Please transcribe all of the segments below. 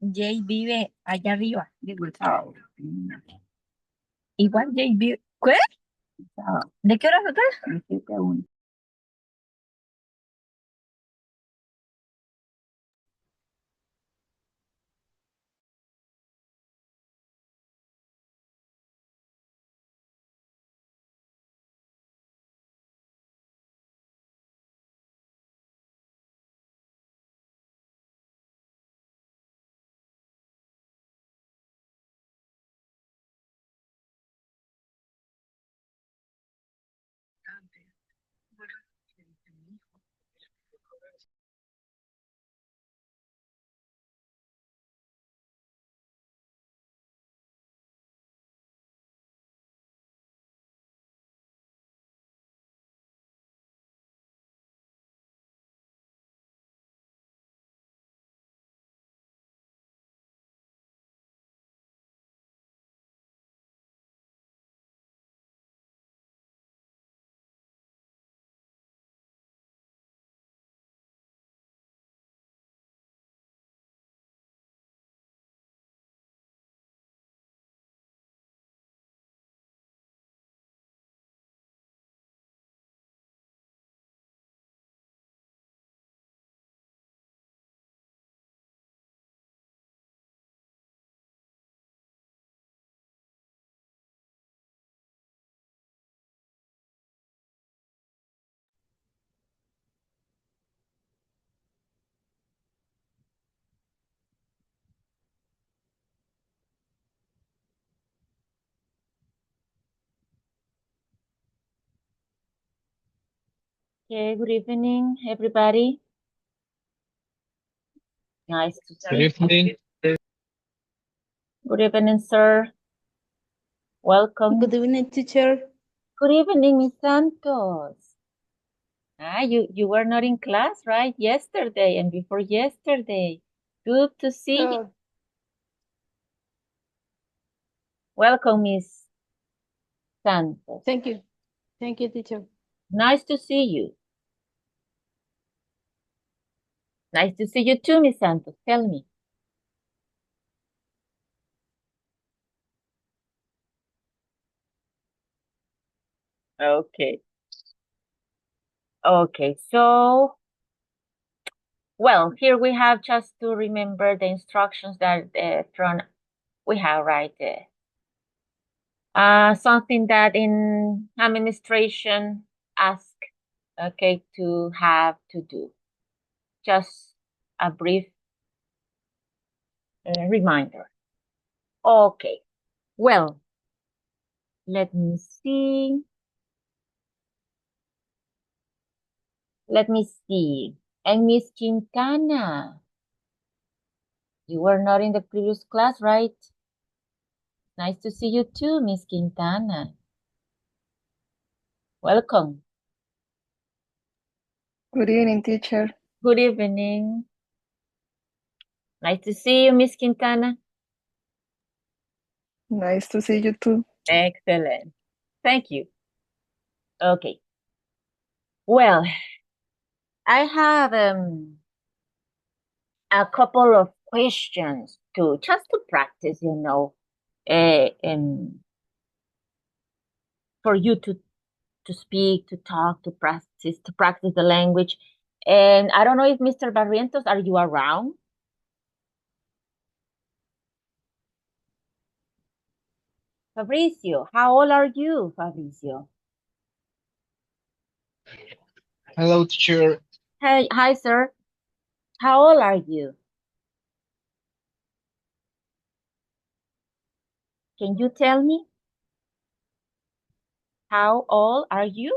Jay vive allá arriba. Digo, el sábado. Igual Jay vive. ¿Qué? El sábado. ¿De qué hora se trata? De 7 a 1. Okay, good evening, everybody. Nice to see you. Good evening. Good evening, sir. Welcome. Good evening, teacher. Good evening, Miss Santos. You were not in class, right? Yesterday and before yesterday. Good to see you. Welcome, Miss Santos. Thank you. Thank you, teacher. Nice to see you. Nice to see you too, Miss Santos. Tell me. Okay. Okay, so, well, here we have just to remember the instructions that we have right there. Something that in administration ask, okay, to have to do. Just a brief reminder. Okay, well, let me see. Let me see. And Miss Quintana, you were not in the previous class, right? Nice to see you too, Miss Quintana. Welcome. Good evening, teacher. Good evening. Nice to see you, Miss Quintana. Nice to see you too. Excellent. Thank you. Okay. Well, I have a couple of questions to just to practice, for you to speak, to talk, to practice the language. And I don't know if Mr. Barrientos, are you around? Fabricio, how old are you, Fabricio? Hello, teacher. Hi, sir. How old are you? Can you tell me? How old are you?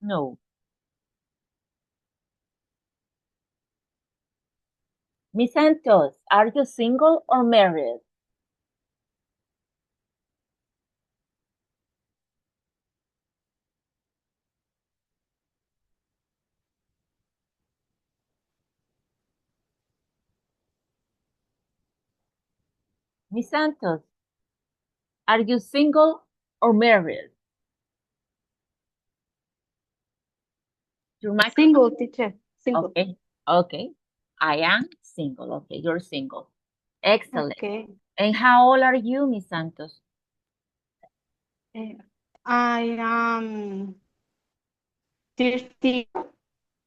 No. Miss Santos, are you single or married? Miss Santos, are you single or married? Your microphone? Single, teacher. Single. Okay. Okay. I am single. Okay, you're single. Excellent. Okay. And how old are you, Miss Santos? I am 30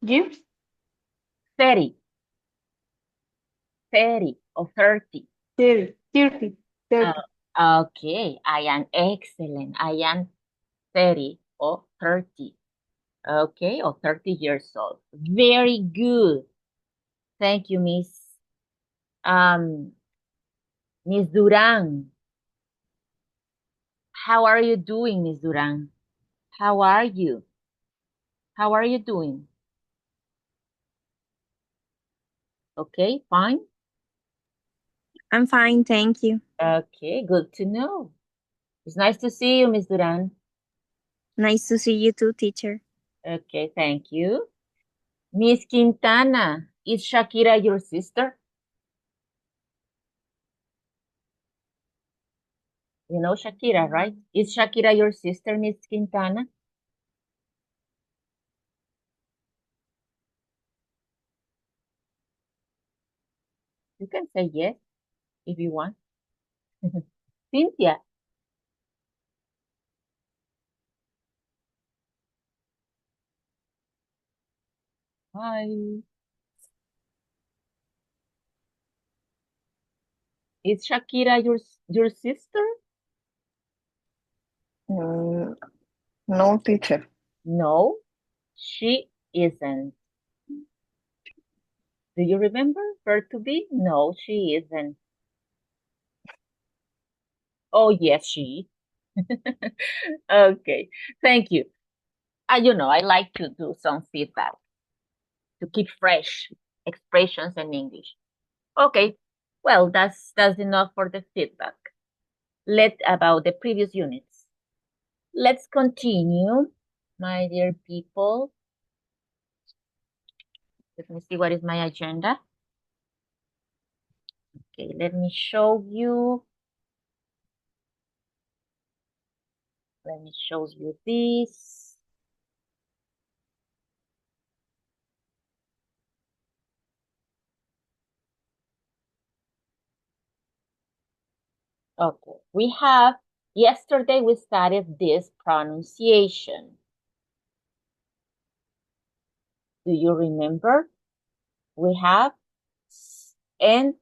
years. 30. 30 or 30. 30. 30. Uh, 30. okay, I am excellent. I am 30 or 30. Okay, or 30 years old. Very good. Thank you, um, Miss Duran. How are you doing, Miss Duran? How are you? How are you doing? Okay, fine. I'm fine, thank you. Okay, good to know. It's nice to see you, Miss Duran. Nice to see you too, teacher. Okay, thank you. Miss Quintana, is Shakira your sister? You know Shakira, right? Is Shakira your sister, Miss Quintana? You can say yes if you want. Cynthia, hi. Is Shakira your sister? Mm, no, teacher. No, she isn't. Do you remember her to be? No, she isn't. Oh, yes, she. Okay, thank you. I like to do some feedback to keep fresh expressions in English. Okay, well, that's enough for the feedback. About the previous units. Let's continue, my dear people. Let me see what is my agenda. Okay, let me show you. Let me show you this. Okay, yesterday we studied this pronunciation. Do you remember? We have s and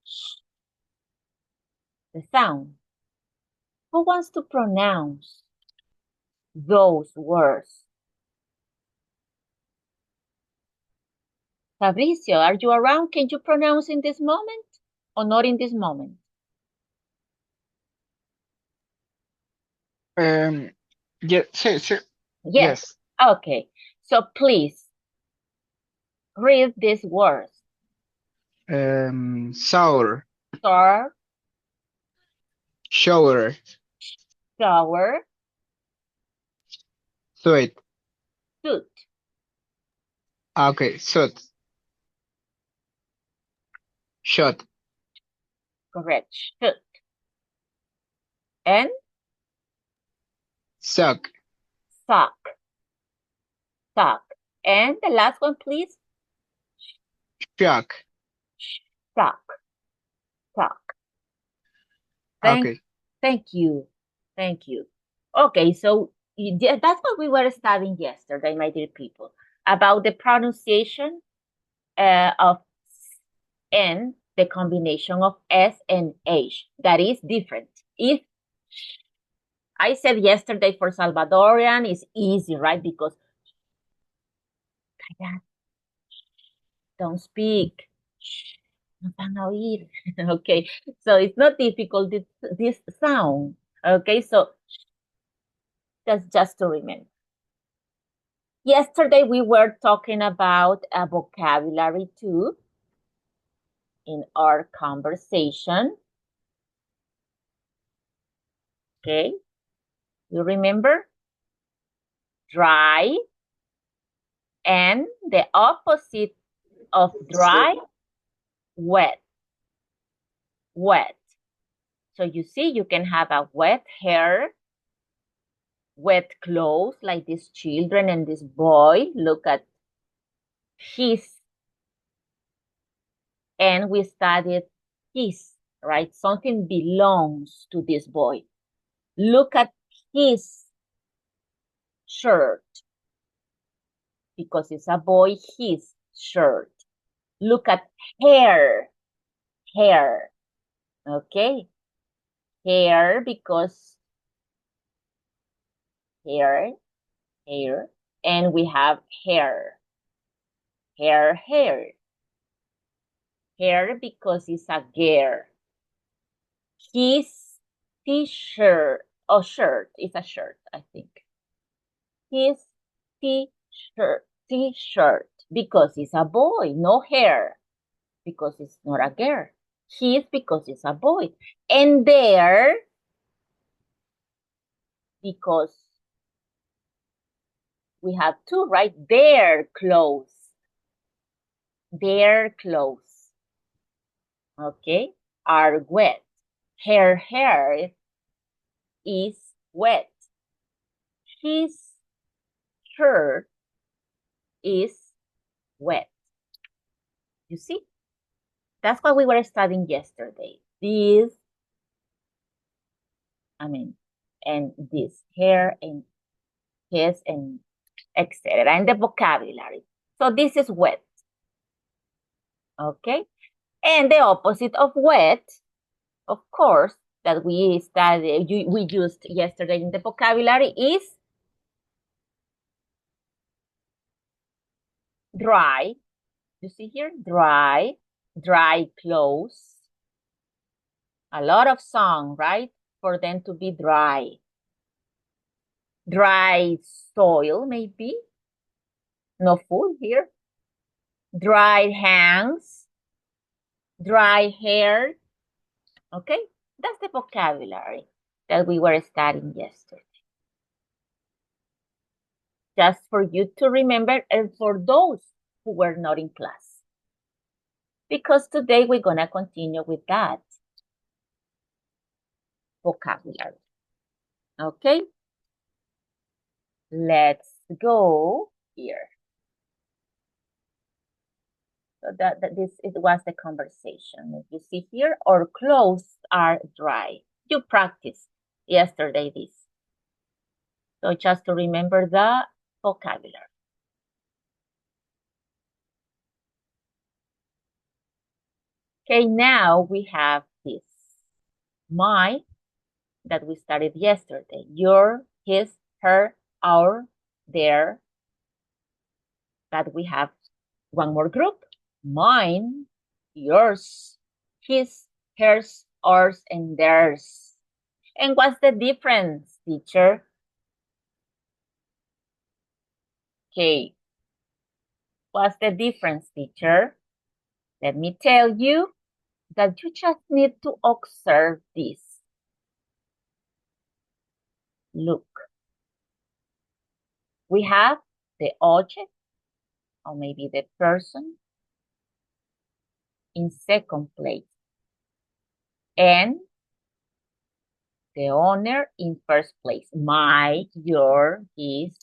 sh, the sound. Who wants to pronounce those words? Fabricio, are you around? Can you pronounce in this moment or not in this moment? Um, yes, Yes. yes. Okay. So please read these words. Sour, Star, shower, shower, sweet. suit. Okay, suit, shot, Correct. Shoot. And sock, sock. Sock. And the last one, please. shock. Sock. Sock. Okay, Thank you. Thank you. Okay, so that's what we were studying yesterday, my dear people, about the pronunciation of and the combination of S and H. That is different. If I said yesterday for Salvadorian, it's easy, right? Because don't speak. No van a oír. Okay, so it's not difficult, this sound. Okay, so that's just to remember. Yesterday we were talking about a vocabulary too in our conversation. Okay, you remember? Dry, and the opposite of dry, wet. Wet. So you see, you can have a wet hair, wet clothes, like these children and this boy. Look at his, and we studied his, right? Something belongs to this boy. Look at his shirt, because it's a boy, his shirt. Look at hair, okay? Hair, because hair, and we have hair, hair because it's a girl. His t-shirt, shirt, it's a shirt, I think. His t-shirt, because it's a boy, no hair, because it's not a girl. His, because it's a boy. And there, because we have two, right? Their clothes. Okay, are wet. Her hair is wet. His shirt is wet. You see? That's what we were studying yesterday. And this, hair and his and etc. and the vocabulary. So this is wet. Okay? And the opposite of wet, of course, that we used yesterday in the vocabulary is dry. You see here? Dry clothes. A lot of song, right? For them to be dry. Dry soil, maybe. No food here. Dry hands. Dry hair. Okay? That's the vocabulary that we were studying yesterday. Just for you to remember, and for those who were not in class. Because today we're going to continue with that vocabulary. Okay? Let's go here. So it was the conversation. If you see here, our clothes are dry. You practiced yesterday this. So just to remember the vocabulary. Okay, now we have this. My, that we studied yesterday. Your, his, her, our, their. But we have one more group. Mine, yours, his, hers, ours, and theirs. And what's the difference, teacher? Okay. What's the difference, teacher? Let me tell you that you just need to observe this. Look. We have the object, or maybe the person, in second place. And the owner in first place. My, your, his.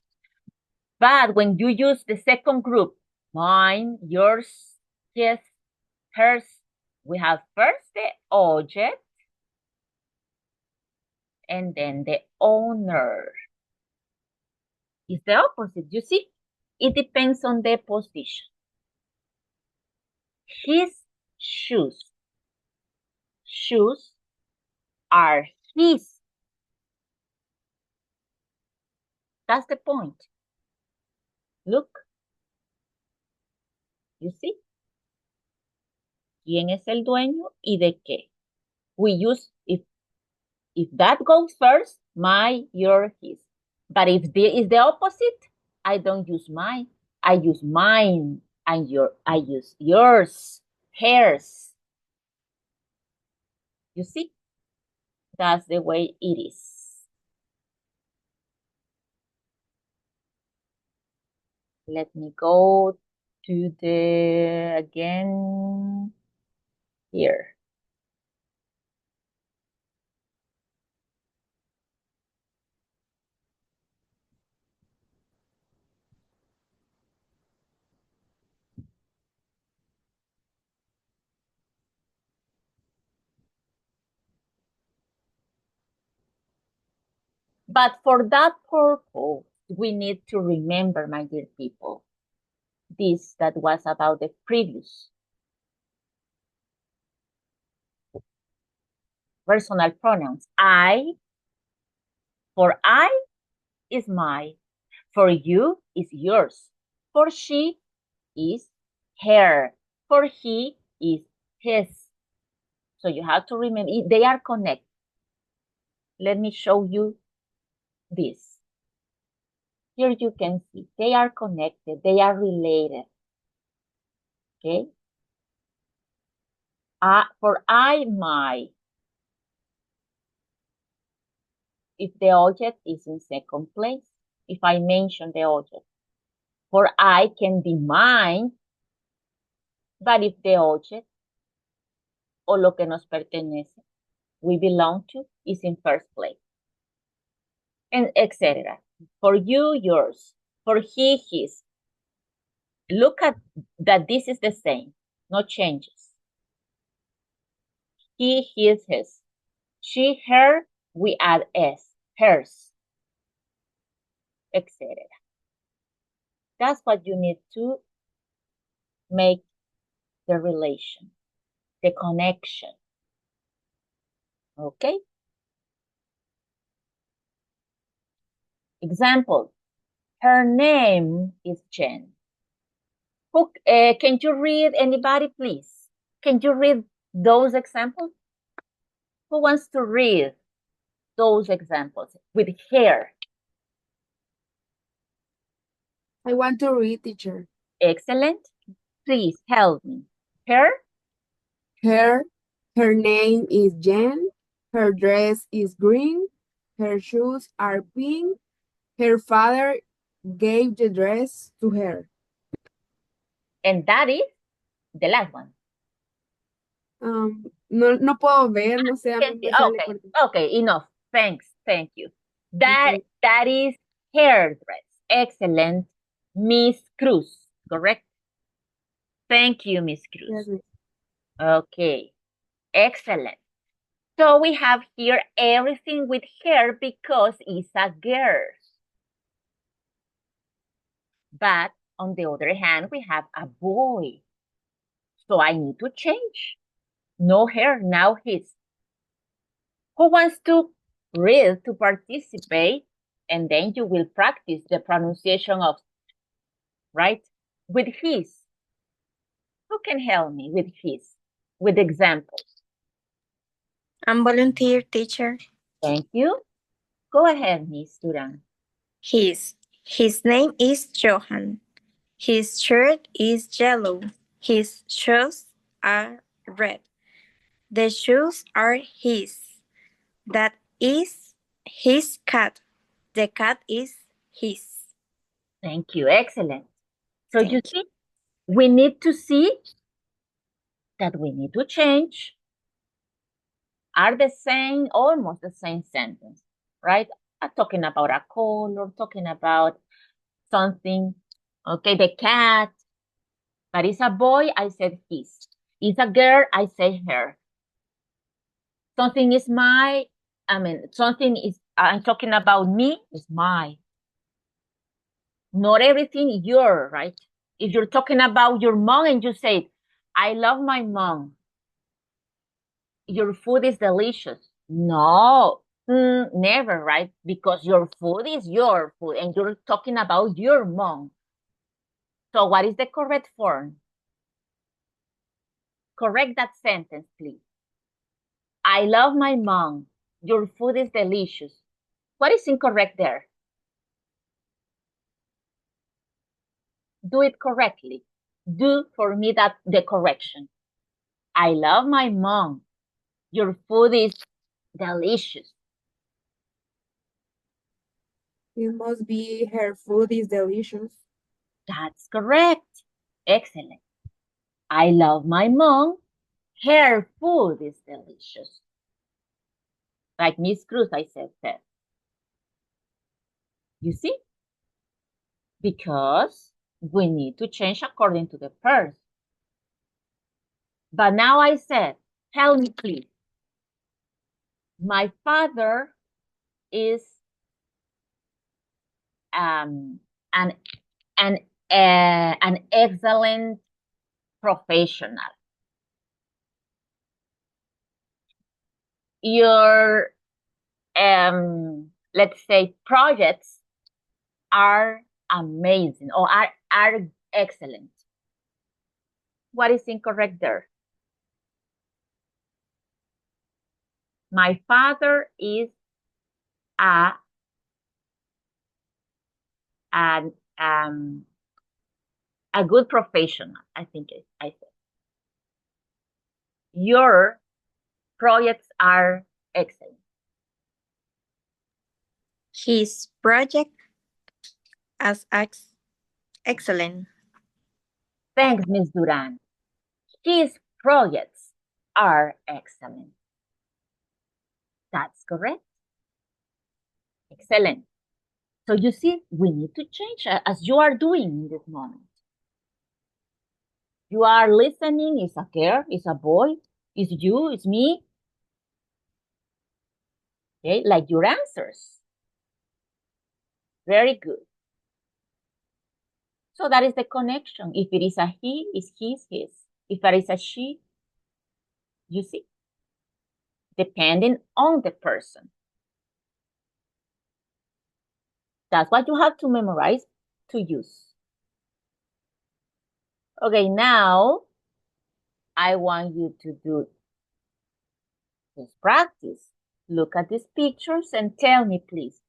But when you use the second group, mine, yours, his, hers, we have first the object and then the owner. It's the opposite, you see? It depends on the position. His shoes. Shoes are his. That's the point. Look. You see? ¿Quién es el dueño y de qué? We use, if that goes first, my, your, his. But if is the opposite, I don't use my. I use mine and I use yours, hers. You see? That's the way it is. Let me go to again here. But for that purpose, we need to remember, my dear people, this that was about the previous personal pronouns. For I is my. For you is yours. For she is her. For he is his. So you have to remember, they are connected. Let me show you this. Here you can see they are connected. They are related. Okay. For I, my. If the object is in second place, if I mention the object. For I can be mine, but if the object o lo que nos pertenece, we belong to, is in first place, and etc. For you, yours. For he, his. Look at that this is the same, no changes. He, his, his. She, her, we add s, hers, etc. That's what you need to make the relation, the connection. Okay? Example, her name is Jen. Who, can you read, anybody, please? Can you read those examples? Who wants to read those examples with her? I want to read, teacher. Excellent. Please help me. Her, Her name is Jen. Her dress is green. Her shoes are pink. Her father gave the dress to her. and that is the last one. No puedo ver, no sé, a mí me sale Okay, porque- okay, enough. Thanks, thank you. Okay. That is hair dress. Excellent, Miss Cruz. Correct. Thank you, Miss Cruz. Yes, miss. Okay, excellent. So we have here everything with hair because it's a girl. But on the other hand, we have a boy. So I need to change. No hair, now his. Who wants to read to participate? And then you will practice the pronunciation of, right? With his. Who can help me with his? With examples. I'm volunteer teacher. Thank you. Go ahead, Miss Duran. His name is Johan. His shirt is yellow. His shoes are red. The shoes are his. That is his cat. The cat is his. Thank you. Excellent. So Thank you see, we need to see that we need to change are the same, almost the same sentence, right? I'm talking about a color, talking about something. Okay, the cat. But it's a boy, I said his. It's a girl, I say her. Something is something is, I'm talking about me, is my. Not everything your, right? If you're talking about your mom and you say, I love my mom, your food is delicious. No, never, right? Because your food is your food and you're talking about your mom. So what is the correct form? Correct that sentence, please. I love my mom. Your food is delicious. What is incorrect there? Do it correctly. Do for me that the correction. I love my mom. Your food is delicious. It must be her food is delicious. That's correct. Excellent. I love my mom. Her food is delicious. Like Miss Cruz, I said that. You see? Because we need to change according to the person. But now I said, tell me please. My father is an an excellent professional. Your let's say projects are amazing or are excellent. What is incorrect there? My father is a an a good professional. I think I said. Your projects are excellent. His project is excellent. Thanks, Miss Duran. His projects are excellent. That's correct. Excellent. So you see, we need to change as you are doing in this moment. You are listening. Is a girl, is a boy, is you, is me. Okay, like your answers. Very good. So that is the connection. If it is a he, it's his. If it is a she, you see, depending on the person. That's what you have to memorize to use. Okay, now I want you to do this practice. Look at these pictures and tell me, please.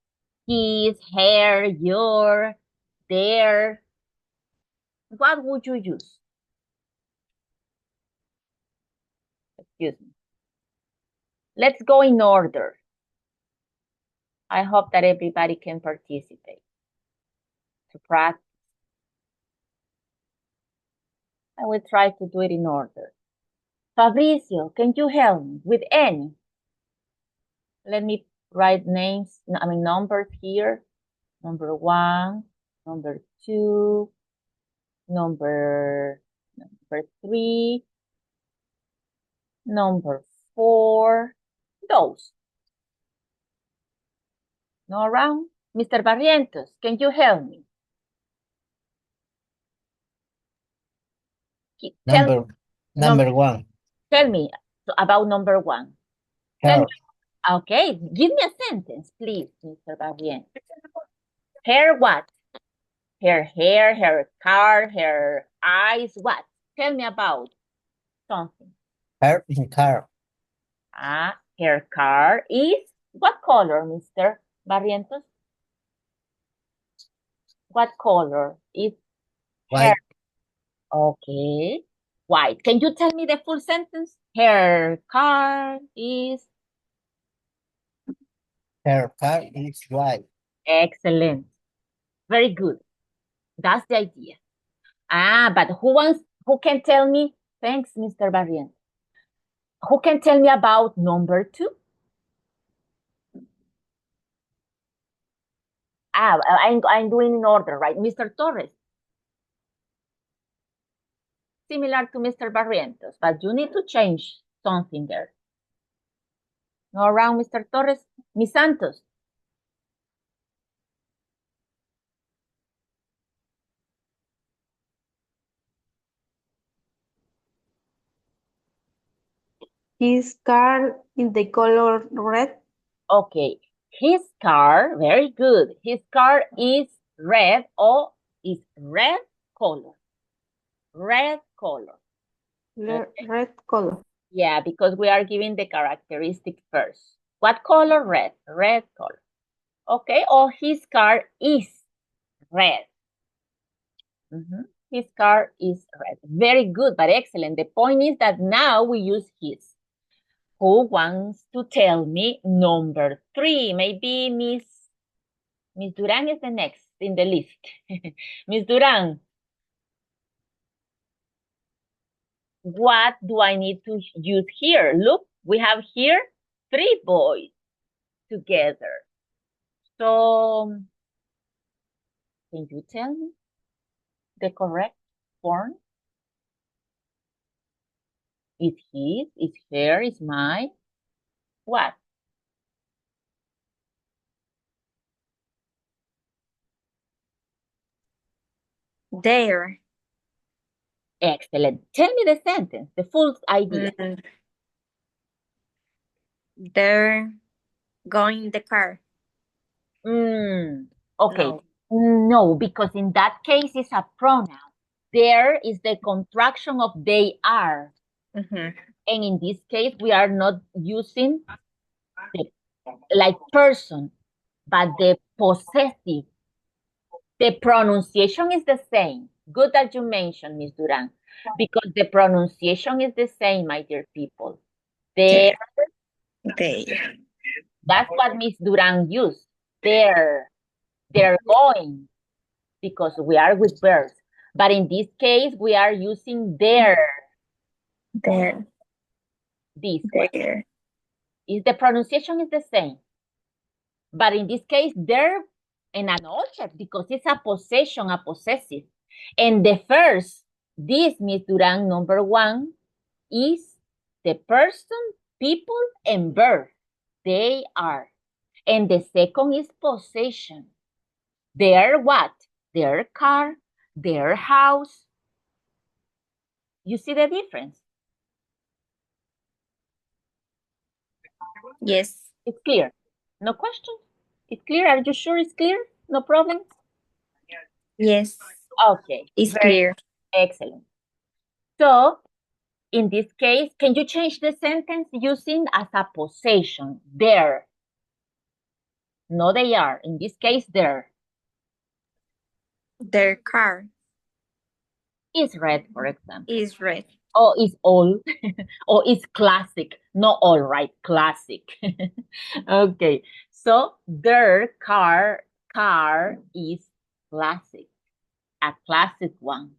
His, her, your, their. What would you use? Excuse me. Let's go in order. I hope that everybody can participate to practice. I will try to do it in order. Fabricio, can you help me with any? Let me write names, numbers here. Number 1, number 2, number 3, number 4, those. No around? Mr. Barrientos, can you help me? Number 1. Tell me about number 1. Her. Okay, give me a sentence, please, Mr. Barrientos. Her what? Her hair, her car, her eyes, what? Tell me about something. Her car. Her car is what color, Mr. Barrientos? What color is White. her? Okay, white. Can you tell me the full sentence? Her car is... Her car is white. Excellent. Very good. That's the idea. But who can tell me? Thanks, Mr. Barrientos. Who can tell me about number 2? I'm doing in order, right? Mr. Torres. Similar to Mr. Barrientos, but you need to change something there. No around, Mr. Torres. Miss Santos. His car in the color red. Okay. His car, very good. His car is red or is red color. Red color. Red color. Yeah, because we are giving the characteristic first. What color? Red. Red color. Okay, or his car is red. His car is red. Very good, but excellent. The point is that now we use his. Who wants to tell me number 3? Maybe Miss Duran is the next in the list. Miss Duran, what do I need to use here? Look, we have here 3 boys together. So, can you tell me the correct form? Is his, is her, is my, what? There. Excellent. Tell me the sentence, the full idea. They're going in the car. Okay. No. No, because in that case it's a pronoun. There is the contraction of they are. Mhm. And in this case, we are not using the like person, but the possessive. The pronunciation is the same. Good that you mentioned, Miss Duran, because the pronunciation is the same, my dear people. There, There. that's what Miss Duran used. There, they're going, because we are with verbs. But in this case, we are using there, There. this one. There. Is the pronunciation is the same. But in this case, there and an object because it's a possession, a possessive. And the first, this Miss Duran number 1 is the person, people, and verb. They are. And the second is possession. Their what? Their car, their house. You see the difference? Yes. It's clear. No question? It's clear? Are you sure it's clear? No problem? Yes. Okay. It's very clear. excellent. So, in this case, can you change the sentence using as a possession? There. No, they are. In this case, there. Their car Is red, for example. is red. Or is all. Or is classic. Not all right, classic. Okay. So their car is classic. A classic one.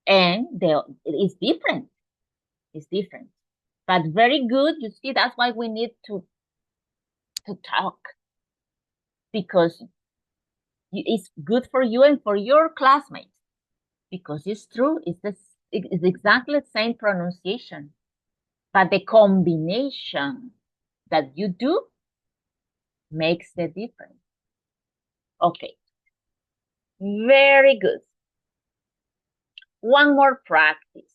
And it's different. It's different. But very good. You see, that's why we need to talk. Because it's good for you and for your classmates. Because it's true. It's exactly the same pronunciation. But the combination that you do makes the difference. Okay. Very good. One more practice.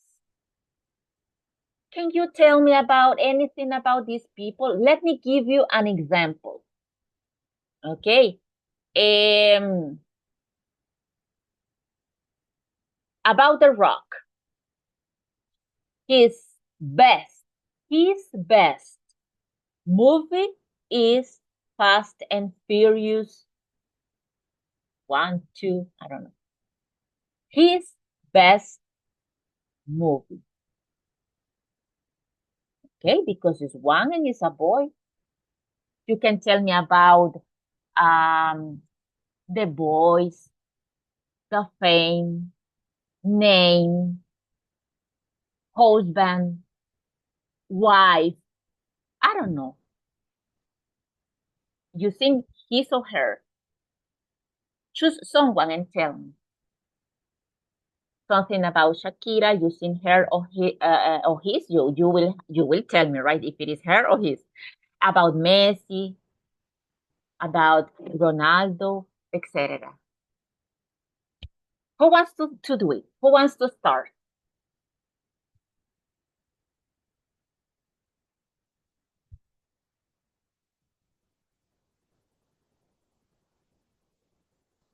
Can you tell me about anything about these people? Let me give you an example. Okay. About the rock. His best movie is Fast and Furious 1, 2, I don't know. His best movie. Okay, because it's one and it's a boy. You can tell me about the boys, the fame, name, husband, wife. I don't know. You think his or her. Choose someone and tell me something about Shakira using her or his. You will tell me, right, if it is her or his. About Messi, about Ronaldo, etc. Who wants to do it? Who wants to start?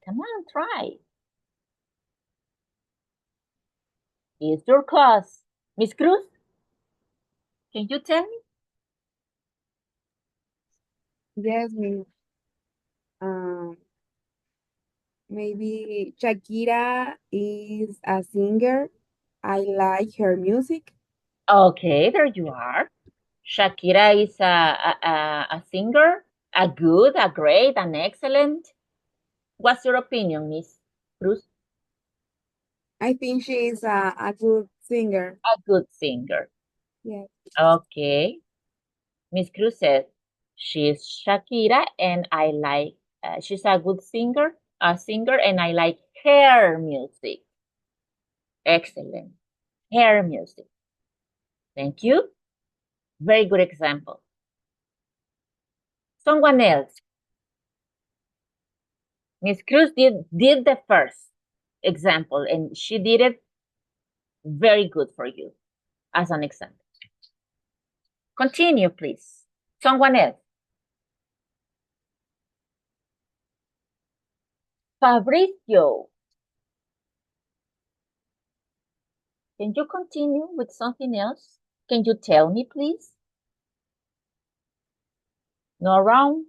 Come on, try. It's your class. Miss Cruz, can you tell me? Yes, me. Um, Maybe Shakira is a singer. I like her music. Okay, there you are. Shakira is a singer, a good, a great, an excellent. What's your opinion, Miss Cruz? I think she is a good singer. A good singer. Yes. Okay. Miss Cruz says she's Shakira and I like, she's a good singer, and I like her music. Excellent. Her music. Thank you. Very good example. Someone else. Miss Cruz did the first example, and she did it very good for you as an example. Continue, please. Someone else. Fabrizio. Can you continue with something else? Can you tell me, please? No around?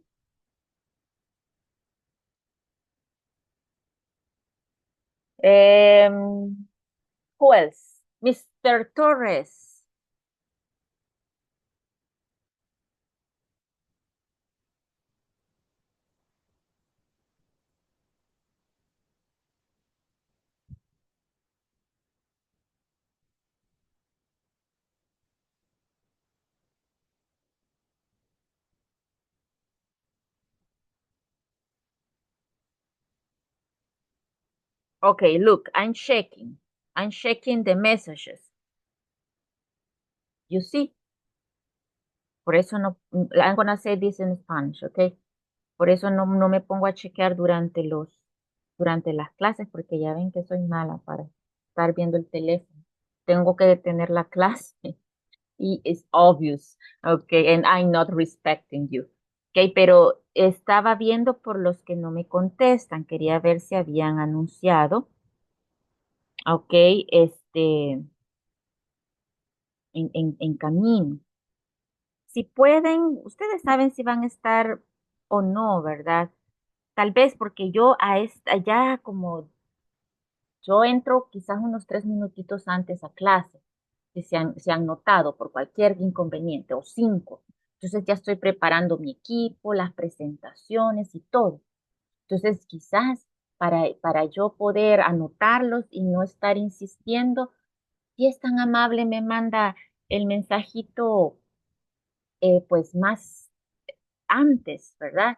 Who else? Mr. Torres. Okay, look, I'm checking. I'm checking the messages. You see? Por eso no, I'm gonna say this in Spanish, okay? Por eso no me pongo a chequear durante las clases, porque ya ven que soy mala para estar viendo el teléfono. Tengo que detener la clase. Y it's obvious, okay, and I'm not respecting you. Okay, pero estaba viendo por los que no me contestan. Quería ver si habían anunciado, okay, en camino. Si pueden, ustedes saben si van a estar o no, ¿verdad? Tal vez porque yo a esta, ya como yo entro quizás unos 3 minutitos antes a clase, que se han notado por cualquier inconveniente, o 5. Entonces ya estoy preparando mi equipo, las presentaciones y todo. Entonces quizás para yo poder anotarlos y no estar insistiendo, si es tan amable, me manda el mensajito pues más antes, ¿verdad?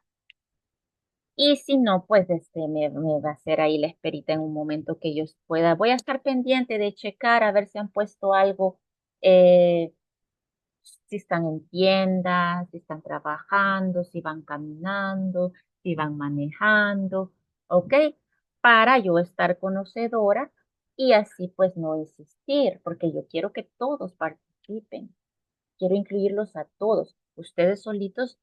Y si no, pues me va a hacer ahí la esperita en un momento que yo pueda. Voy a estar pendiente de checar a ver si han puesto algo, eh, si están en tiendas, si están trabajando, si van caminando, si van manejando, ¿ok? Para yo estar conocedora y así pues no insistir, porque yo quiero que todos participen, quiero incluirlos a todos. Ustedes solitos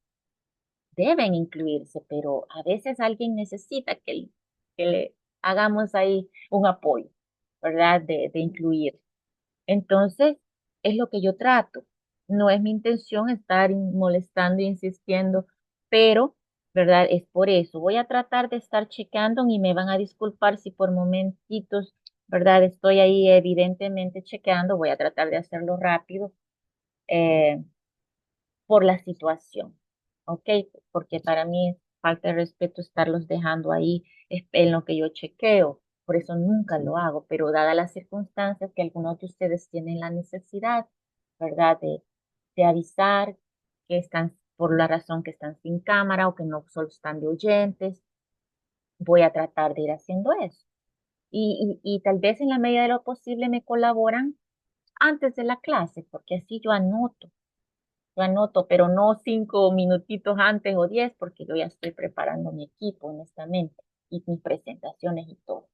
deben incluirse, pero a veces alguien necesita que le hagamos ahí un apoyo, ¿verdad? De incluir. Entonces, es lo que yo trato. No es mi intención estar molestando e insistiendo, pero, ¿verdad? Es por eso. Voy a tratar de estar checando y me van a disculpar si por momentitos, ¿verdad? Estoy ahí evidentemente chequeando. Voy a tratar de hacerlo rápido. Eh, por la situación, ¿ok? Porque para mí es falta de respeto estarlos dejando ahí en lo que yo chequeo, por eso nunca lo hago, pero dadas las circunstancias que algunos de ustedes tienen la necesidad, ¿verdad? De avisar que están por la razón que están sin cámara o que no solo están de oyentes, voy a tratar de ir haciendo eso. Y tal vez en la medida de lo posible me colaboran antes de la clase, porque así yo anoto, pero no 5 minutitos antes o 10, porque yo ya estoy preparando mi equipo, honestamente, y mis presentaciones y todo.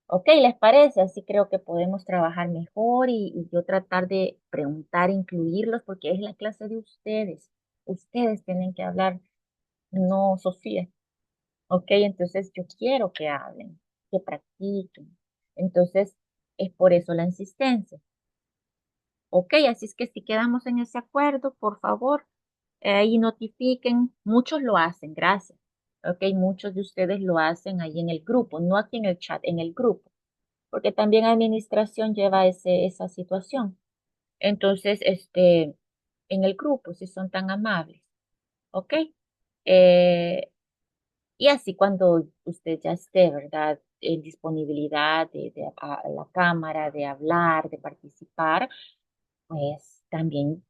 Ok, ¿les parece? Así creo que podemos trabajar mejor y yo tratar de preguntar, incluirlos, porque es la clase de ustedes. Ustedes tienen que hablar, no Sofía. Ok, entonces yo quiero que hablen, que practiquen. Entonces, es por eso la insistencia. Ok, así es que si quedamos en ese acuerdo, por favor, ahí notifiquen. Muchos lo hacen, gracias. Ok, muchos de ustedes lo hacen ahí en el grupo, no aquí en el chat, en el grupo, porque también administración lleva esa situación. Entonces, en el grupo, si son tan amables, ok. Eh, y así cuando usted ya esté, ¿verdad? En disponibilidad a la cámara, de hablar, de participar, pues también,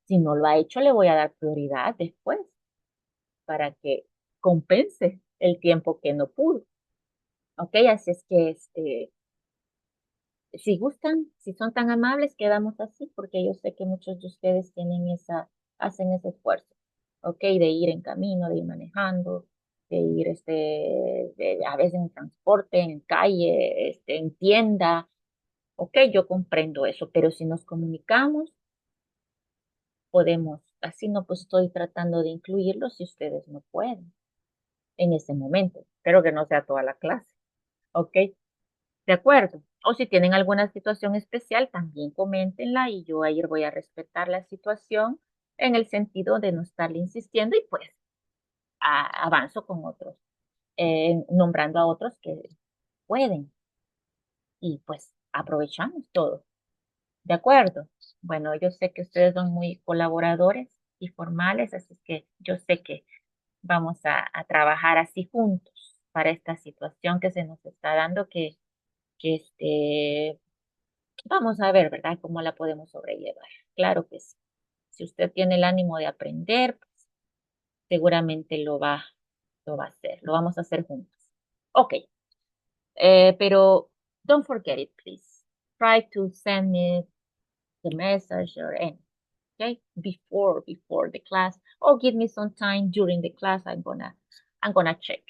si no lo ha hecho, le voy a dar prioridad después para que compense el tiempo que no pudo. Ok, así es que si gustan, si son tan amables, quedamos así, porque yo sé que muchos de ustedes hacen ese esfuerzo, ok, de ir en camino, de ir manejando, ir a veces en transporte, en calle, en tienda. Ok, yo comprendo eso, pero si nos comunicamos, podemos, así no pues estoy tratando de incluirlos si ustedes no pueden en ese momento. Espero que no sea toda la clase. Ok, de acuerdo. O si tienen alguna situación especial, también coméntenla y yo ahí voy a respetar la situación en el sentido de no estarle insistiendo y pues avanzo con otros, nombrando a otros que pueden y pues aprovechamos todo. ¿De acuerdo? Bueno, yo sé que ustedes son muy colaboradores y formales, así que yo sé que vamos a trabajar así juntos para esta situación que se nos está dando, que vamos a ver, ¿verdad?, cómo la podemos sobrellevar. Claro que sí. Si usted tiene el ánimo de aprender, pues seguramente lo va a hacer, lo vamos a hacer juntos. Ok, pero don't forget it, please. Try to send me the message or anything, okay, before the class, or give me some time during the class. I'm gonna check.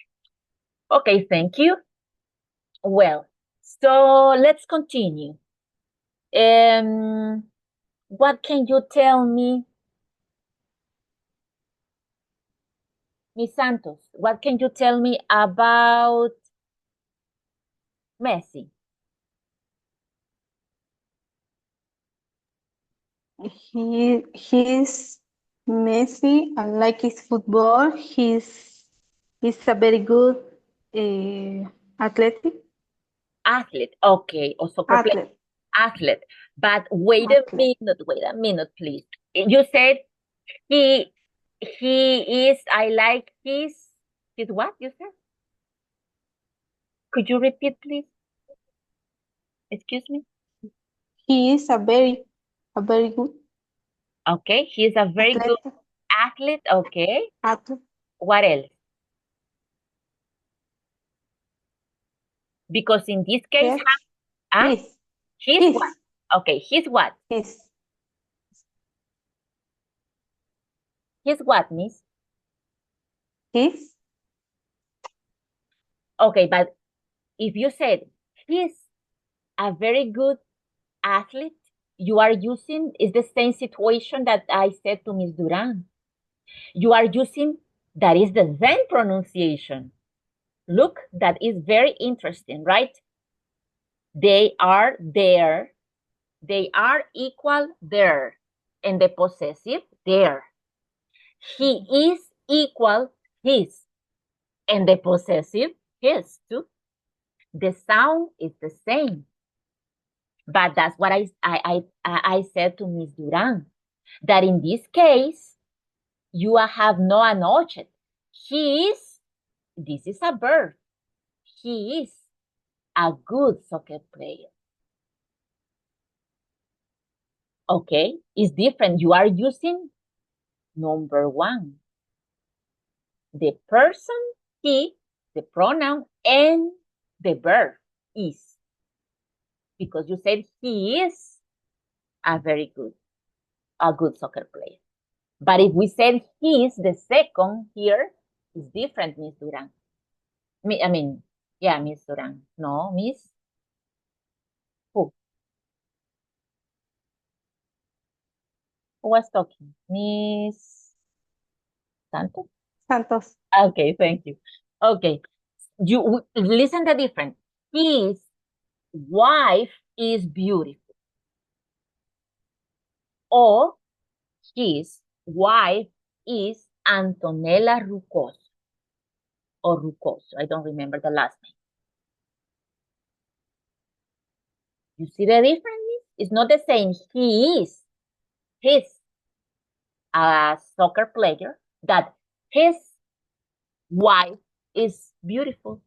Okay, thank you. Well, so let's continue. What can you tell me, Miss Santos? What can you tell me about Messi? He's Messi. I like his football. He's a very good athletic Athlete, okay, or soccer player. athlete. Athlete. But wait Athlete. a minute, please. You said he is, I like his what you said? Could you repeat, please? Excuse me? He is a very good Okay, he's a very good athlete. athlete. Okay. Athlete. What else? Because in this case, Yes. huh? He's His. what? Okay, he's what? His. He's what, miss? His. Okay, but if you said he's a very good athlete, you are using is the same situation that I said to Miss Duran. You are using that is the then pronunciation. Look, that is very interesting, right? They are there. They are equal there. And the possessive there. He is equal his. And the possessive his too. The sound is the same. But that's what I said to Miss Duran. That in this case, you have no an object. He is, this is a verb. He is a good soccer player. Okay, it's different. You are using number one. The person, he, the pronoun, and the verb is. Because you said he is a good soccer player. But if we said he is the second here, it's different, Miss Duran. Yeah, Miss Duran. No, Miss who? Who was talking? Miss Santos? Santos. Okay, thank you. Okay, you listen the difference. His wife is beautiful. Or his wife is Antonella Rucoso. Or Rucoso. I don't remember the last name. You see the difference? It's not the same. He is his a soccer player that his wife is beautiful.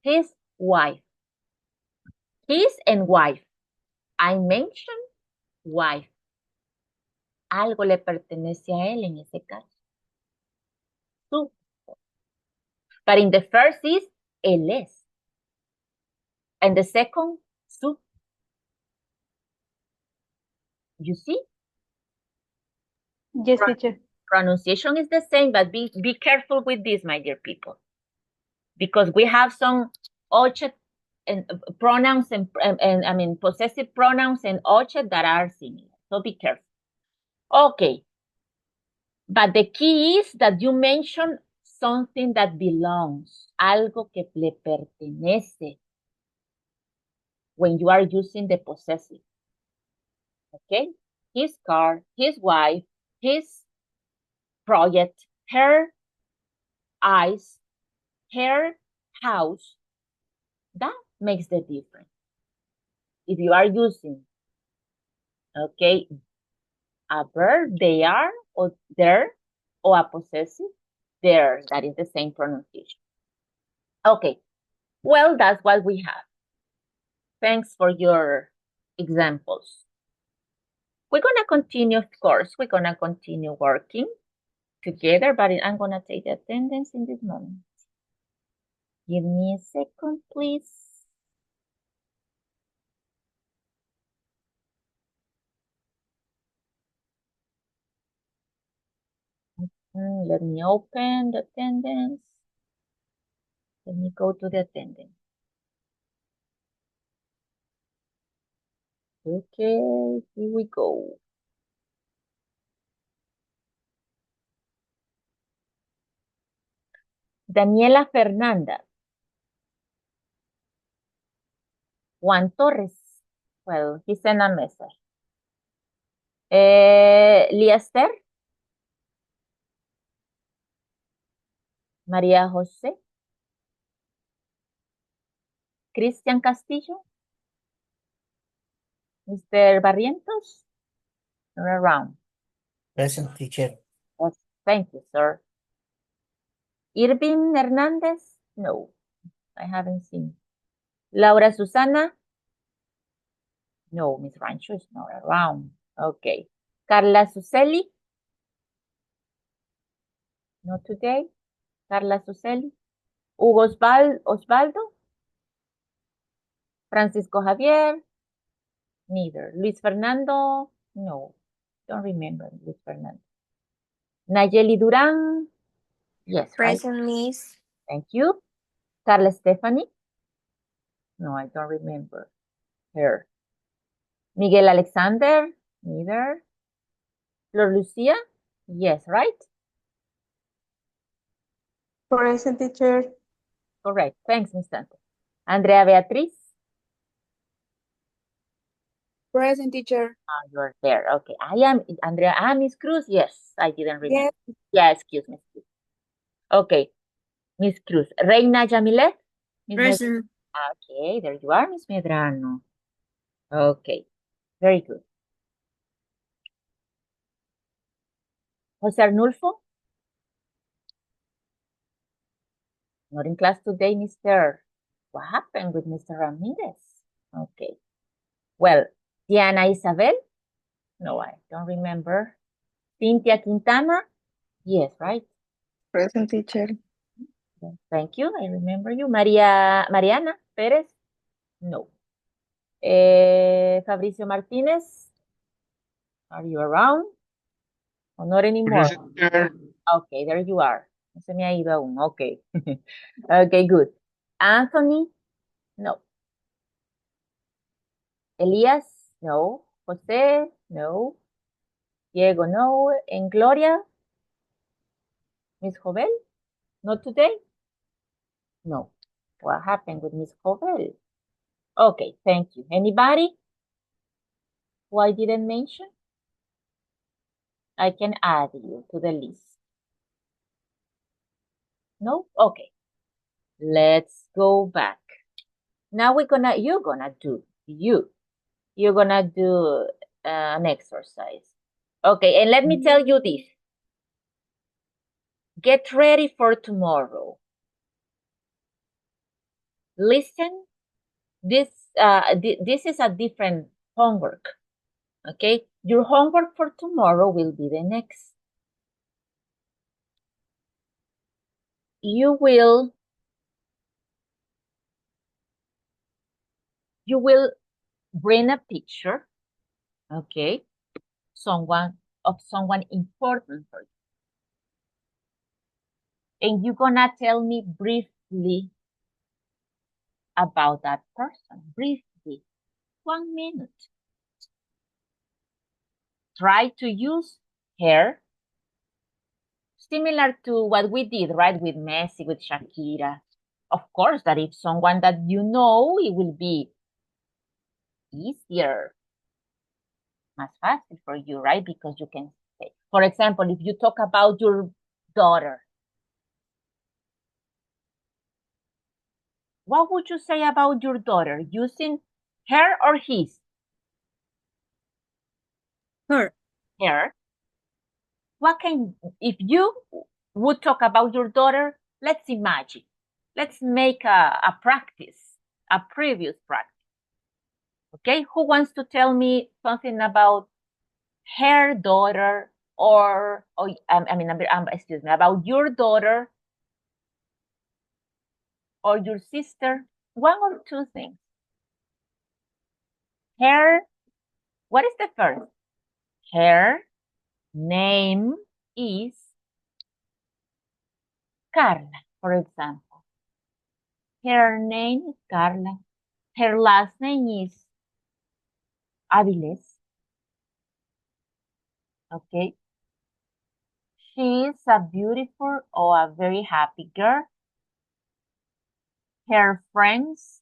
His wife. His and wife. I mentioned wife. Algo le pertenece a él en ese caso. Su. But in the first is él es. And the second, su. You see? Yes, teacher. Pronunciation is the same, but be careful with this, my dear people, because we have some oche and pronouns and I mean possessive pronouns and oche that are similar. So be careful. Okay. But the key is that you mention something that belongs, algo que le pertenece when you are using the possessive. Okay? His car, his wife, his project, her eyes, her house. That makes the difference. If you are using, okay, a verb, they are, or there, or a possessive, there, that is the same pronunciation. Okay, well, that's what we have. Thanks for your examples. We're gonna continue, of course, we're gonna continue working together, but I'm gonna take the attendance in this moment. Give me a second, please. Let me open the attendance. Let me go to the attendance. Okay, here we go. Daniela Fernanda. Juan Torres. Well, he sent a message. Liester. María José. Cristian Castillo. Mr. Barrientos. You're around. Present, teacher. Yes, thank you, sir. Irving Hernandez? No, I haven't seen. Laura Susana? No, Miss Rancho is not around. Okay. Carla Suseli? Not today. Carla Suseli? Hugo Osvaldo? Francisco Javier? Neither. Luis Fernando? No, don't remember Luis Fernando. Nayeli Duran? Yes, right? Present, Miss. Thank you. Carla Stephanie? No, I don't remember her. Miguel Alexander? Neither. Flor Lucia? Yes, right? Present, teacher. Correct. Thanks, Miss Santa. Andrea Beatriz? Present, teacher. Oh, you're there. Okay. I am Andrea. Ah, Miss Cruz? Yes, I didn't remember. Yes. Yeah, excuse me. Okay. Miss Cruz. Reina Yamilet? Miss Present. Okay, there you are, Miss Medrano. Okay, very good. Jose Arnulfo? Not in class today, Mr. What happened with Mr. Ramirez? Okay. Well, Diana Isabel? No, I don't remember. Cynthia Quintana? Yes, right? Present, teacher. Thank you. I remember you. Mariana Perez? No. Fabricio Martinez? Are you around? Or not anymore? Present, teacher. Okay, there you are. No se me ha ido aún. Okay. Okay, good. Anthony? No. Elias? No. Jose? No. Diego? No. And Gloria? Miss Jovel? Not today? No. What happened with Miss Jovel? Okay, thank you. Anybody who I didn't mention? I can add you to the list. No? Okay. Let's go back. Now you're gonna do an exercise. Okay, and let me tell you this. Get ready for tomorrow. Listen, this is a different homework. Okay, your homework for tomorrow will be the next. You will bring a picture, okay, someone important for you. And you're gonna tell me briefly about that person. Briefly. 1 minute. Try to use her, similar to what we did, right, with Messi, with Shakira. Of course, that if someone that you know, it will be easier, más fácil for you, right? Because you can say, for example, if you talk about your daughter, what would you say about your daughter using her or his? Her. Her. If you would talk about your daughter, let's imagine. Let's make a practice, a previous practice. Okay, who wants to tell me something about her daughter excuse me, about your daughter or your sister? 1 or 2 things. Her, what is the first? Her name is Carla, for example. Her name is Carla. Her last name is Aviles. Okay. She is a beautiful or a very happy girl. Her friends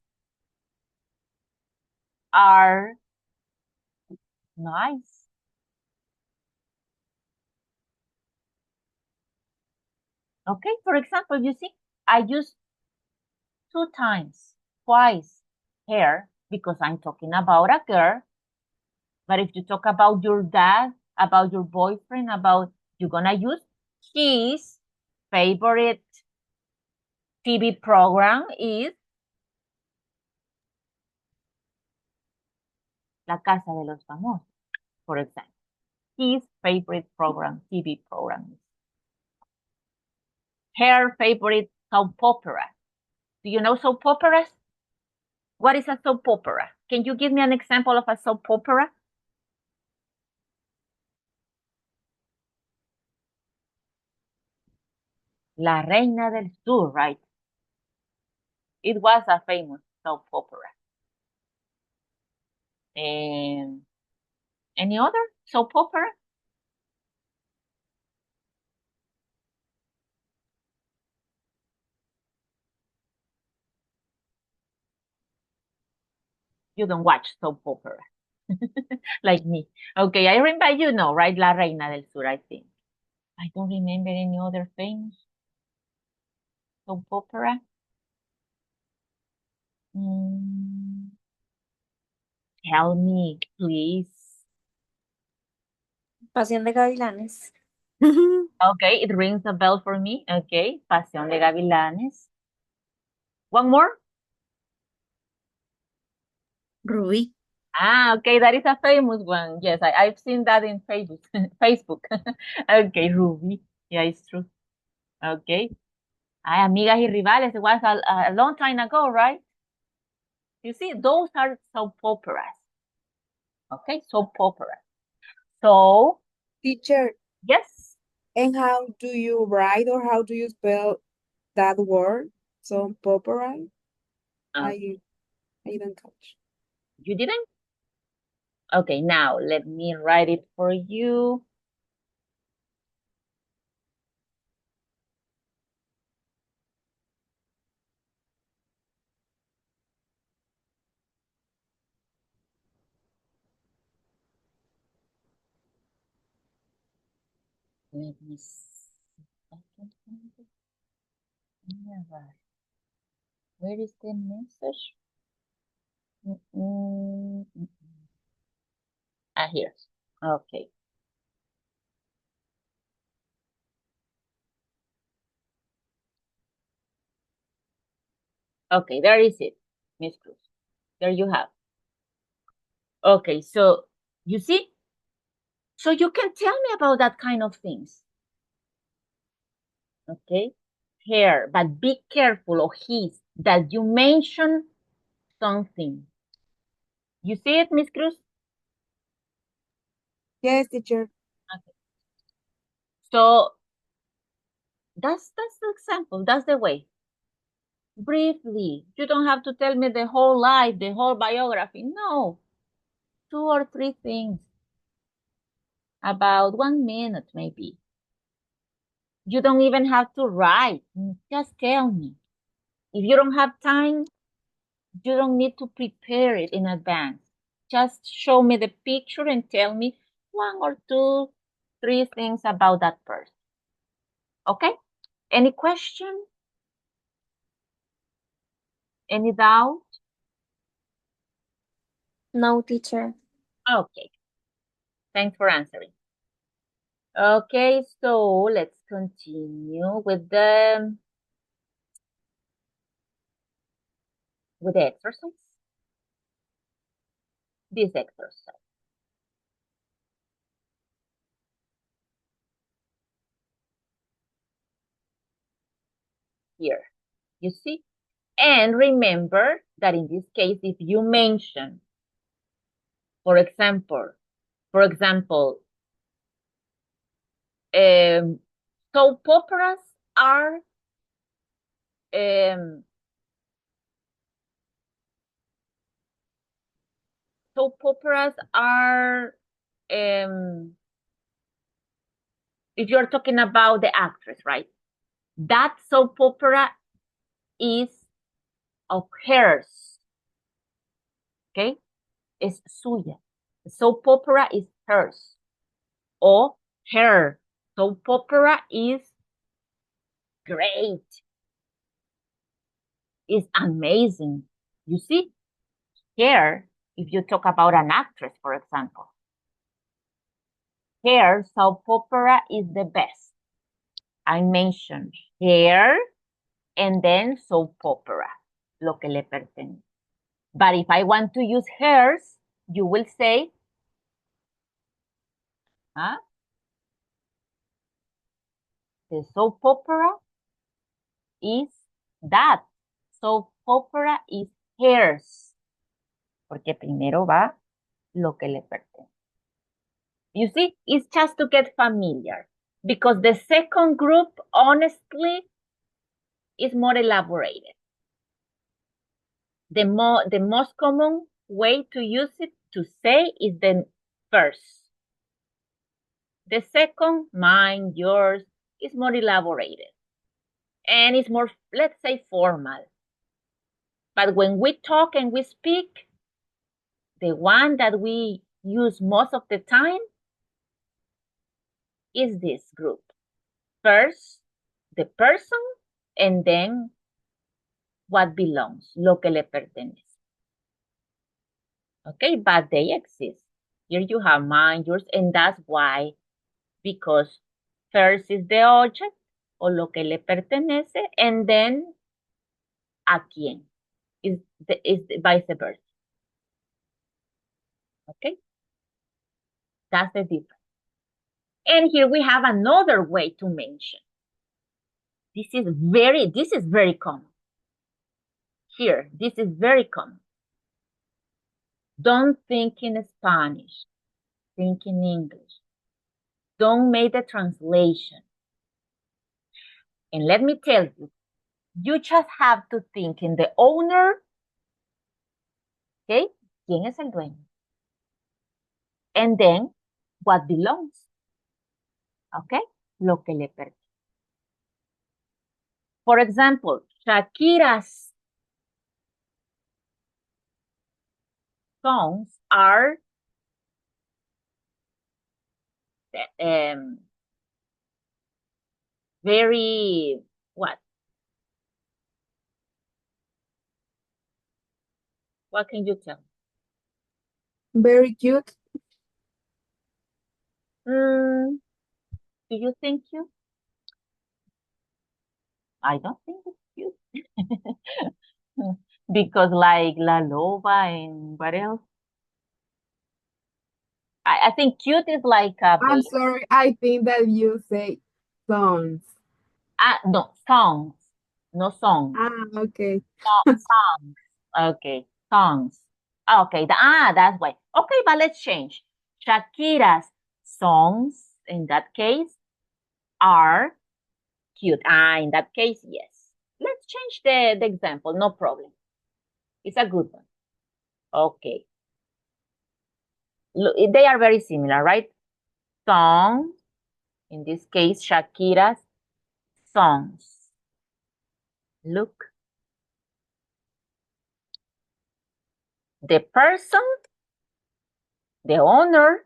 are nice. Okay, for example, you see, I use 2 times, twice her because I'm talking about a girl. But if you talk about your dad, about your boyfriend, you're gonna use his favorite TV program is La Casa de los Famosos, for example. His favorite program, TV program. Her favorite soap opera. Do you know soap operas? What is a soap opera? Can you give me an example of a soap opera? La Reina del Sur, right? It was a famous soap opera. And any other soap opera? You don't watch soap opera like me. Okay, I remember, you know, right? La Reina del Sur, I think. I don't remember any other famous soap opera. Mm, tell me, please. Pasión de Gavilanes. Okay, it rings a bell for me. Okay, Pasión de Gavilanes. One more? Rubí. Ah, okay, that is a famous one. Yes, I've seen that in Facebook. Facebook. Okay, Ruby. Yeah, it's true. Okay. Ay, Amigas y Rivales, it was a long time ago, right? You see, those are soap operas. Okay, soap operas. So, Teacher, yes. and how do you write or how do you spell that word? So, populi? I didn't catch. You didn't? Okay, now let me write it for you. Let me see. I can't find it. Never. Where is the message? Ah, here. Okay. Okay, there is it, Miss Cruz. There you have. Okay, so you see? So you can tell me about that kind of things. Okay? Here, but be careful of his that you mention something. You see it, Miss Cruz? Yes, teacher. Okay. So That's the example. That's the way. Briefly. You don't have to tell me the whole life, the whole biography. No. 2 or 3 things. About 1 minute, maybe. You don't even have to write. Just tell me. If you don't have time, you don't need to prepare it in advance. Just show me the picture and tell me 1 or 2, 3 things about that person. Okay? Any question? Any doubt? No, teacher. Okay. Thanks for answering. Okay, so let's continue with the exercise. This exercise. Here, you see? And remember that in this case, if you mention, for example, soap operas are soap operas are if you're talking about the actress, right? That soap opera is of hers. Okay? Es suya. The soap opera is hers. Or her soap opera is great. Is amazing. You see? Here, if you talk about an actress, for example, her soap opera is the best. I mentioned her and then soap opera, lo que le pertenece. But if I want to use hers, you will say, huh? The soap opera is that. Soap opera is hers. Porque primero va lo que le pertenece. You see, it's just to get familiar. Because the second group, honestly, is more elaborated. The most common way to use it to say is the first. The second, mine, yours, is more elaborated. And it's more, let's say, formal. But when we talk and we speak, the one that we use most of the time is this group. First, the person, and then what belongs, lo que le pertenece. Okay, but they exist. Here you have mine, yours, and that's why, because first is the object, o lo que le pertenece, and then a quién, is the vice versa. Okay, that's the difference. And here we have another way to mention. This is very common. Here, this is very common. Don't think in Spanish. Think in English. Don't make the translation. And let me tell you, you just have to think in the owner. Okay? ¿Quién es el dueño? And then, what belongs? Okay? Lo que le pertenece. For example, Shakira's songs are very, what? What can you tell? Very cute. Do you think cute? I don't think it's cute. Because like La Loba and what else? I think cute is like a I'm sorry, I think that you say songs. no, songs. No songs. Okay. No, songs. Okay, songs. Okay, that's why. Okay, but let's change. Shakira's songs, in that case, are cute. In that case, yes. Let's change the example, no problem. It's a good one. Okay. Look, they are very similar, right? Song, in this case, Shakira's songs. Look. The person, the owner,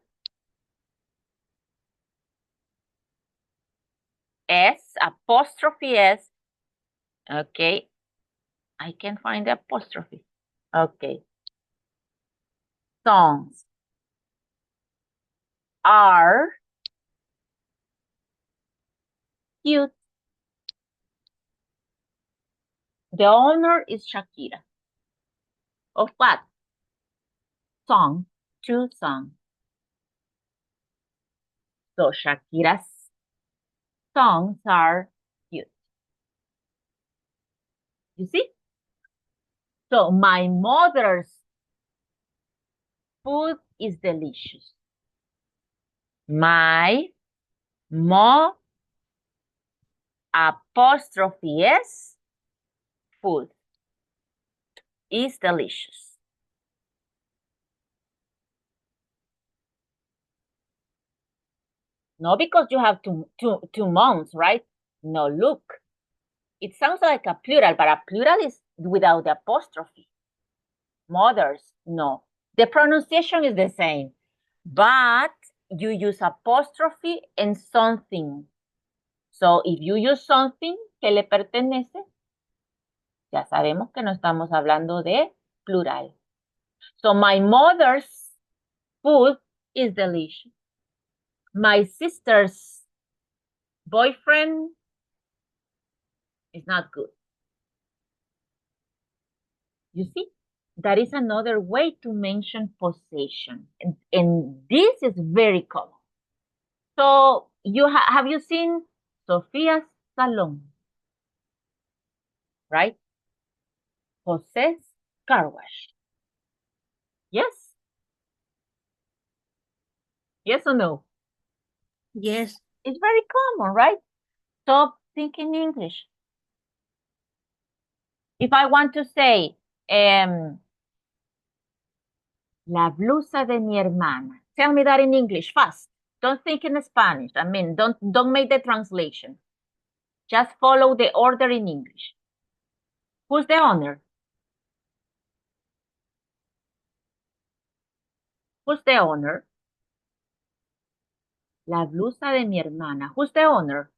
S, apostrophe S. Okay. I can find the apostrophe. Okay. Songs are cute. The owner is Shakira. Of what? Song. Two songs. So Shakira's songs are cute. You see? So my mother's food is delicious. My mo apostrophe S food is delicious. No, because you have two months, right? No, look. It sounds like a plural, but a plural is without the apostrophe. Mothers, no. The pronunciation is the same, but you use apostrophe and something. So if you use something que le pertenece, ya sabemos que no estamos hablando de plural. So my mother's food is delicious. My sister's boyfriend is not good. You see, that is another way to mention possession. And this is very common. So have you seen Sofia's salon? Right? Jose's car wash. Yes? Yes or no? Yes. It's very common, right? Stop thinking English. If I want to say, la blusa de mi hermana. Tell me that in English fast. Don't think in Spanish. I mean, don't make the translation. Just follow the order in English. Who's the owner? Who's the owner? La blusa de mi hermana. Who's the owner?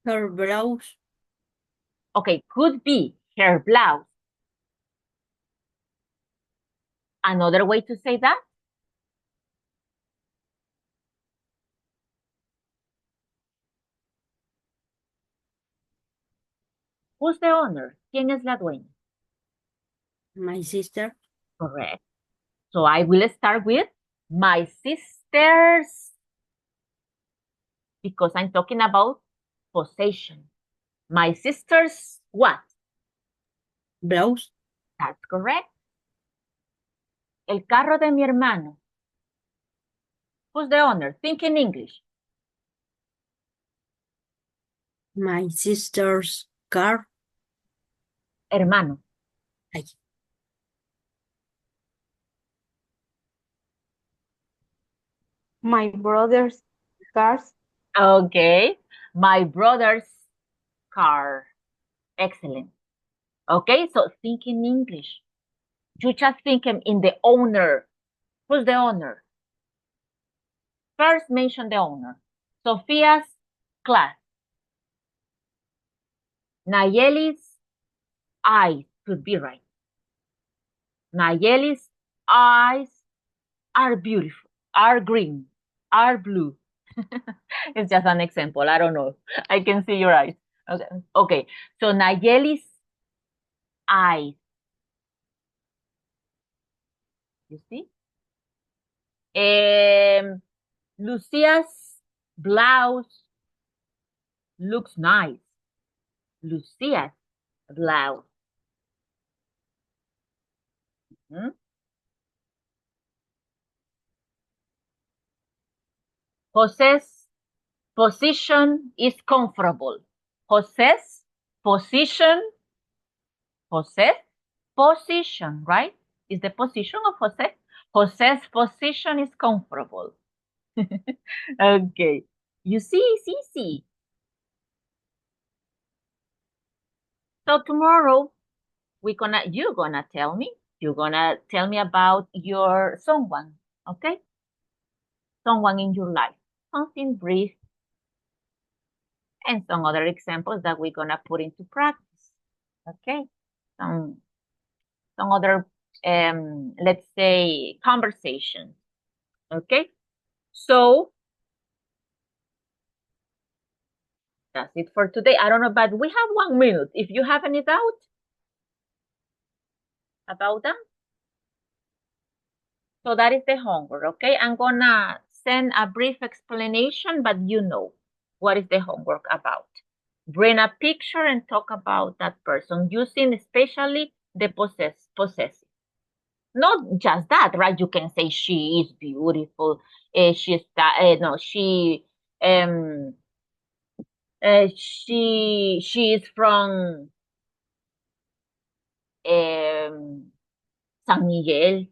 Her blouse. Okay, could be her blouse. Another way to say that? Who's the owner? ¿Quién es la dueña? My sister. Correct. So I will start with my sisters because I'm talking about possession. My sister's what? Blouse. That's correct. El carro de mi hermano. Who's the owner? Think in English. My sister's car. Hermano. Ay. My brother's cars. Okay. My brother's car. Excellent. Okay, so think in English. You just think in the owner. Who's the owner? First mention the owner. Sofia's class. Nayeli's eyes could be right. Nayeli's eyes are beautiful, are green, are blue. It's just an example. I don't know. I can see your eyes. Okay. Okay. So Nayeli's eyes. You see? Lucia's blouse looks nice. Lucia's blouse. Hmm? Jose's position is comfortable. Jose's position, right? Is the position of Jose. Jose's position is comfortable. Okay. You see, it's easy. So tomorrow you're gonna tell me about your someone, okay? Someone in your life. Something brief and some other examples that we're gonna put into practice. Okay? Some other let's say conversations. Okay? So that's it for today. I don't know, but we have 1 minute. If you have any doubt about that. So that is the homework, okay? I'm gonna send a brief explanation, but you know what is the homework about. Bring a picture and talk about that person using especially the possessive. Not just that, right? You can say she is beautiful. She is from San Miguel.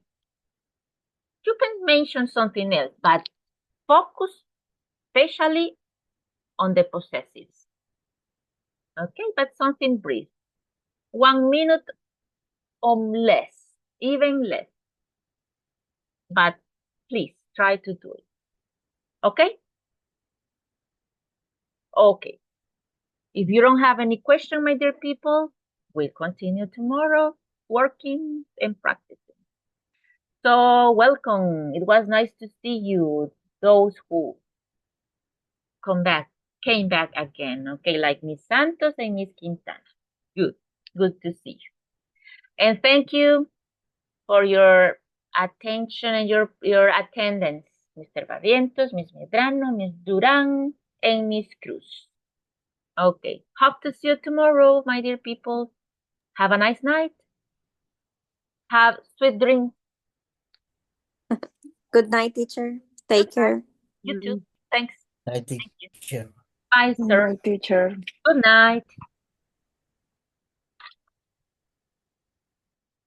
You can mention something else, but focus especially on the possessives. Okay, but something brief. 1 minute or less, even less. But please try to do it. Okay? Okay. If you don't have any question, my dear people, we'll continue tomorrow working and practicing. So welcome. It was nice to see you, those who came back again. Okay, like Miss Santos and Miss Quintana. Good to see you. And thank you for your attention and your attendance, Mr. Barrientos, Miss Medrano, Miss Duran, and Miss Cruz. Okay, hope to see you tomorrow, my dear people. Have a nice night. Have sweet dreams. Good night, teacher. Take care. You too. Thanks. Night, Thank you. teacher. Bye, sir. My teacher. Good night.